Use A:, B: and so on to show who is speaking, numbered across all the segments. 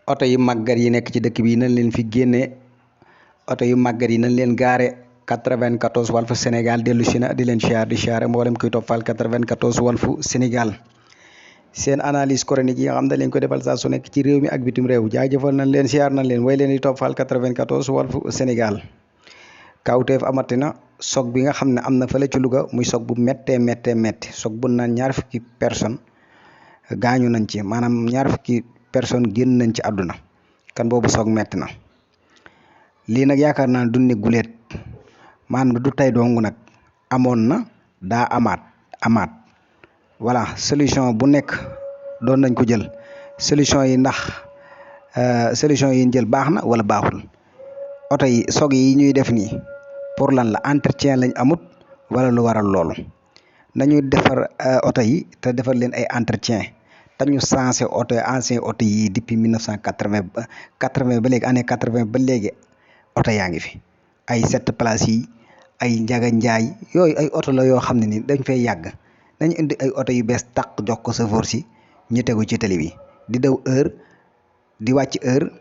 A: oto yu màggat yi nekk ci dëkk bi nañ leen fi génne oto yu màggat yi nañ leen gaare 94 Walf Sénégal dellu si na di leen siyaare mboolem kuy toppal 94 Walf Sénégal seen analyse chronique yi nga xam ne leen ko defal saa su nekk ci réew mi ak bitim réew jaajëfal nañ leen siyaar nañ leen way leen di toppal 94 Walf Sénégal kawteef amatina soog bi nga xam ne am na fële ci Louga muy soog bu méttee métti soog bu naan ñaar fukki personne gaañu nañ ci maanaam ñaar fukki personne génn nañ ci àdduna kan boobu soog metti na lii nag yaakaar naa du ne guleet maanaam du tey dong nag amoon na daa amaat voilà solution bu nekk doon nañ ko jël solution yi ndax solution yi ñu jël baax na wala baaxul oto yi soog yi ñuy def nii pour lan la entretien lañ amut wala lu waral loolu nañu defar oto yi te defar leen ay entretien te ñu changé ancien oto yi depuis 1980 ba léegi année 80 ba léegi oto yaa ngi fi ay 7 places yi ay njaga njaay yooyu ay oto la yoo xam ne ni dañ fay yàgg nañu indi ay oto yu bees tàq jox ko chauffeur si ñu tegu ci tali bi di daw heure di wàcc heure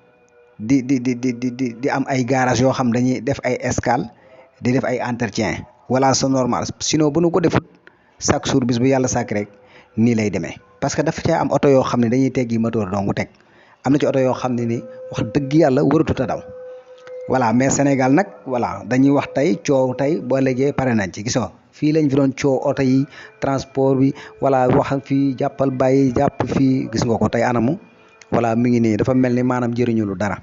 A: di am ay garage yoo xam dañuy def ay escale di def ay entretien voilà c'est normal sinon bu nu ko defut chaque jour bis bu yàlla sàkk rek nii lay demee parce que dafa caa am oto yoo xam ne dañuy teggi moteur dong teg am na ci oto yoo xam ne ni wax dëgg yàlla waratut a daw voilà mais Sénégal nag voilà dañuy wax tey coow tey boo léegi pare nañ ci gisoo fii lañ fi doon coow oto yi transport bi voilà wax fii jàppal bàyyi jàpp fii gis nga ko tey anamu voilà mi ngi nii dafa mel ni maanaam jëriñu lu dara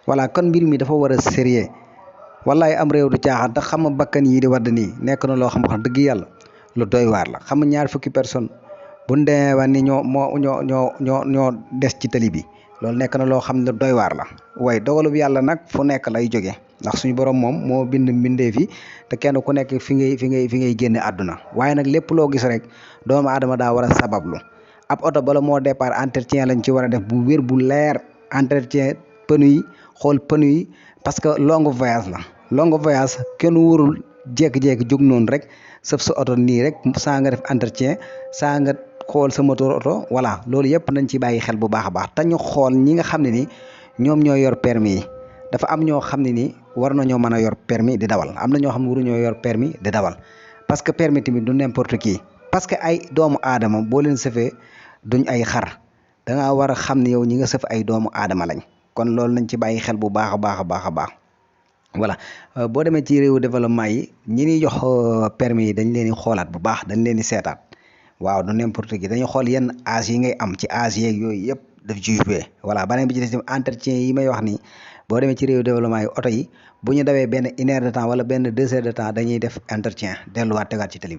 A: voilà kon mbir mi dafa war a sérieux wallaay am réew du caaxaan te xam nga bakkan yi di wadd nii nekk na loo xam wax dëgg yàlla lu doy waar la xam nga ñaar fukki personne bu ñu demee ba ni ñoo des ci tali bi loolu nekk na loo xam ne doy waar la waaye dogalu bi yàlla nag fu nekk lay jóge ndax suñu borom moom moo bind mbindee fi te kenn ku nekk fi ngay génne àdduna waaye nag lépp loo gis rek doomu aadama daa war a sabablu ab oto bala moo départ entretien lañ ci war a def bu wér bu leer entretien pneu yi xool pneu yi parce que longue voyage kenn warul jékki-jékki jóg noonu rek sëf sa oto nii rek saa nga def entretien saa nga xool sa moteur oto voilà loolu yëpp nañ ci bàyyi xel bu baax a baax te ñu xool ñi nga xam ne ni ñoom ñoo yor permis yi dafa am ñoo xam ne ni war nañoo mën a yor permis di dawal am na ñoo xam ne waruñoo yor permis di dawal parce que permis tamit du n'importe qui parce que ay doomu aadama boo leen sëfee duñ ay xar da ngaa war a xam ne yow ñi nga sëf ay doomu aadama lañ kon loolu nañ ci bàyyi xel bu baax a baax voilà boo demee ci réewu développement yi ñi ñuy jox permis yi dañ leen di xoolaat bu baax dañ leen di seetaat waaw du n'importe qui dañu xool yenn âge yi ngay am ci âge yeeg yooyu yëpp daf ci joué voilà beneen bi ci des entretien yi may wax nii boo demee ci réewu développement yi oto yi bu ñu dawee benn 1 heure de temps wala benn 2 heures de temps dañuy def entretien delluwaat tegaat ci tali